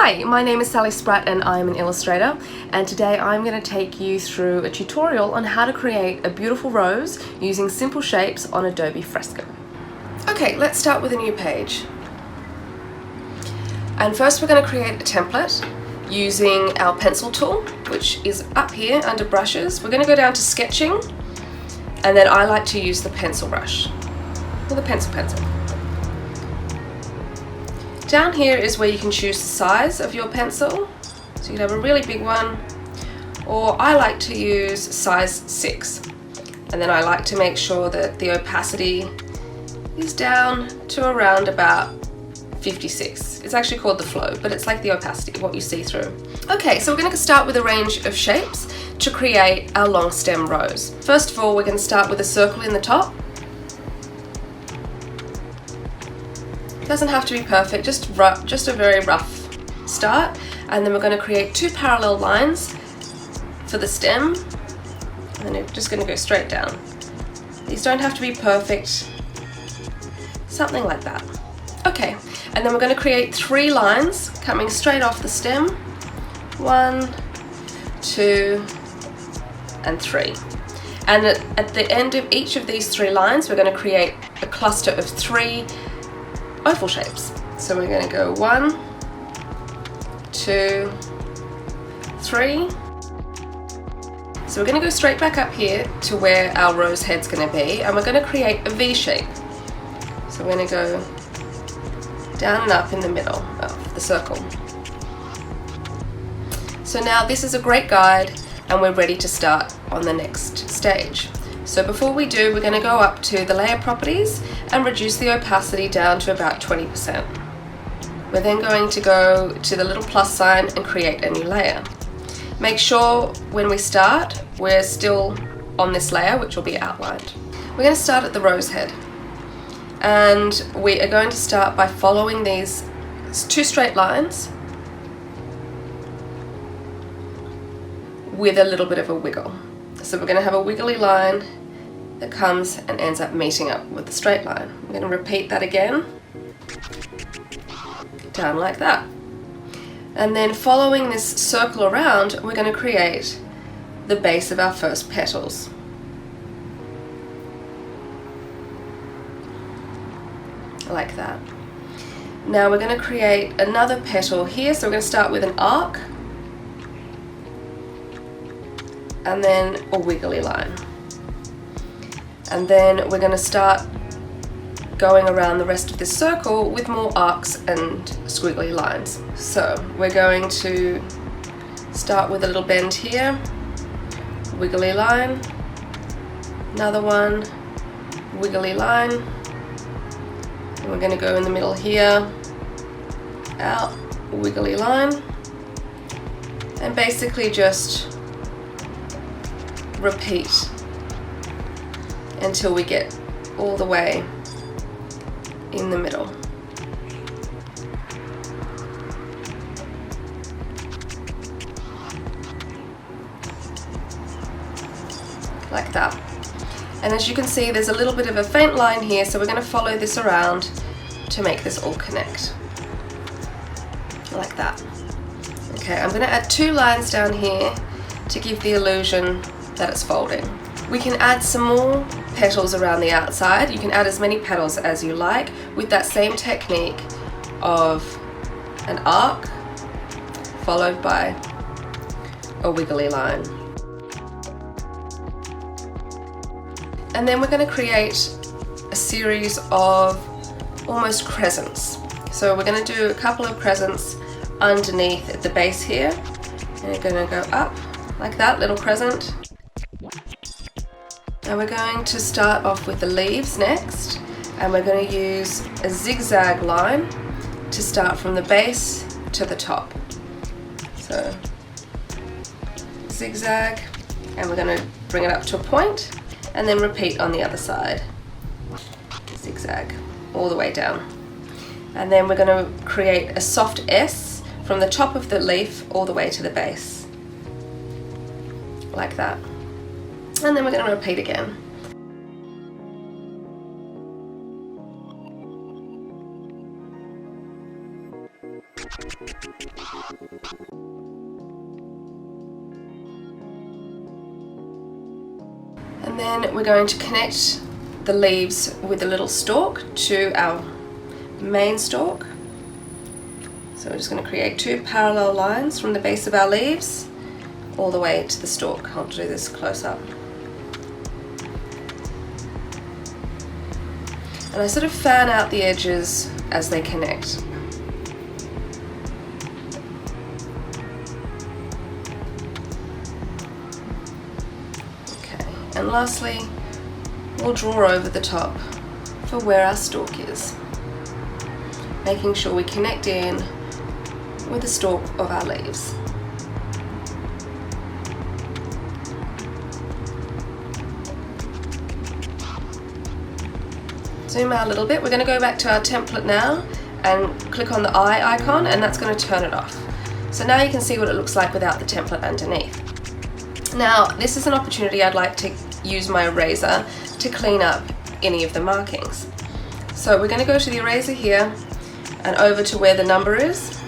Hi, my name is Sally Spratt and I'm an illustrator, and today I'm going to take you through a tutorial on how to create a beautiful rose using simple shapes on Adobe Fresco. Okay, let's start with a new page. And first we're going to create a template using our pencil tool, which is up here under brushes. We're going to go down to sketching, and then I like to use the pencil brush, or the pencil. Down here is where you can choose the size of your pencil. So you can have a really big one, or I like to use size 6. And then I like to make sure that the opacity is down to around about 56. It's actually called the flow, but it's like the opacity, what you see through. Okay, so we're going to start with a range of shapes to create our long stem rose. First of all, we're going to start with a circle in the top. Doesn't have to be perfect, just a very rough start. And then we're going to create 2 parallel lines for the stem, and then you're just going to go straight down. These don't have to be perfect, something like that. Okay, and then we're going to create 3 lines coming straight off the stem. 1, 2, and 3. And at the end of each of these 3 lines, we're going to create a cluster of 3 oval shapes. So we're going to go 1, 2, 3. So we're going to go straight back up here to where our rose head's going to be, and we're going to create a V shape. So we're going to go down and up in the middle of the circle. So now this is a great guide, and we're ready to start on the next stage. So before we do, we're going to go up to the layer properties and reduce the opacity down to about 20%. We're then going to go to the little plus sign and create a new layer. Make sure when we start, we're still on this layer, which will be outlined. We're going to start at the rose head. And we are going to start by following these 2 straight lines with a little bit of a wiggle. So we're going to have a wiggly line that comes and ends up meeting up with the straight line. I'm going to repeat that again, down like that. And then following this circle around, we're going to create the base of our first petals. Like that. Now we're going to create another petal here, so we're going to start with an arc, and then a wiggly line. And then we're going to start going around the rest of this circle with more arcs and squiggly lines. So we're going to start with a little bend here, wiggly line, another one, wiggly line, and we're going to go in the middle here, out, wiggly line, and basically just repeat until we get all the way in the middle. Like that. And as you can see, there's a little bit of a faint line here, so we're going to follow this around to make this all connect. Like that. Okay, I'm going to add 2 lines down here to give the illusion that it's folding. We can add some more petals around the outside. You can add as many petals as you like with that same technique of an arc followed by a wiggly line. And then we're going to create a series of almost crescents. So we're going to do a couple of crescents underneath at the base here, and you're going to go up like that, little crescent. Now we're going to start off with the leaves next, and we're going to use a zigzag line to start from the base to the top. So zigzag, and we're going to bring it up to a point, and then repeat on the other side. Zigzag all the way down. And then we're going to create a soft S from the top of the leaf all the way to the base. Like that. And then we're going to repeat again. And then we're going to connect the leaves with a little stalk to our main stalk. So we're just going to create 2 parallel lines from the base of our leaves all the way to the stalk. I'll do this close up. And I sort of fan out the edges as they connect. Okay, and lastly, we'll draw over the top for where our stalk is, making sure we connect in with the stalk of our leaves. Zoom out a little bit. We're going to go back to our template now and click on the eye icon, and that's going to turn it off. So now you can see what it looks like without the template underneath. Now this is an opportunity I'd like to use my eraser to clean up any of the markings. So we're going to go to the eraser here and over to where the number is.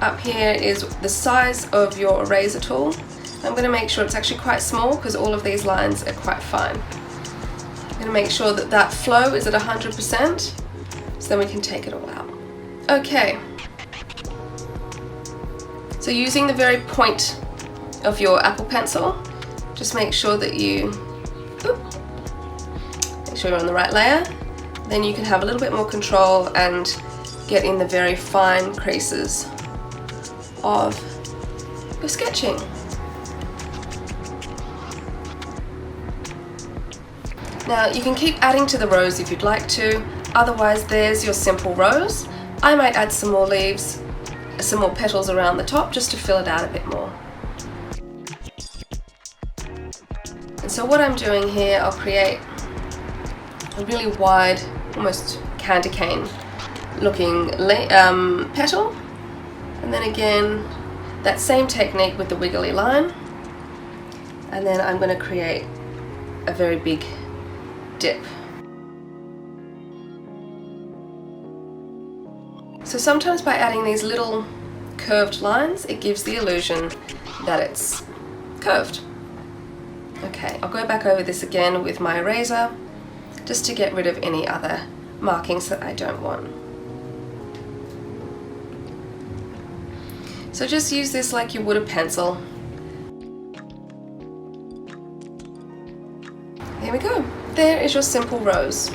Up here is the size of your eraser tool. I'm going to make sure it's actually quite small because all of these lines are quite fine. I'm going to make sure that that flow is at 100%, so then we can take it all out. Okay, so using the very point of your Apple Pencil, just make sure that you make sure you're on the right layer. Then you can have a little bit more control and get in the very fine creases of your sketching. Now you can keep adding to the rose if you'd like to, otherwise there's your simple rose. I might add some more leaves, some more petals around the top just to fill it out a bit more. And so what I'm doing here, I'll create a really wide, almost candy cane looking petal, and then again that same technique with the wiggly line, and then I'm going to create a very big dip. So sometimes by adding these little curved lines, it gives the illusion that it's curved. Okay, I'll go back over this again with my eraser just to get rid of any other markings that I don't want. So just use this like you would a pencil. Here we go. There is your simple rose.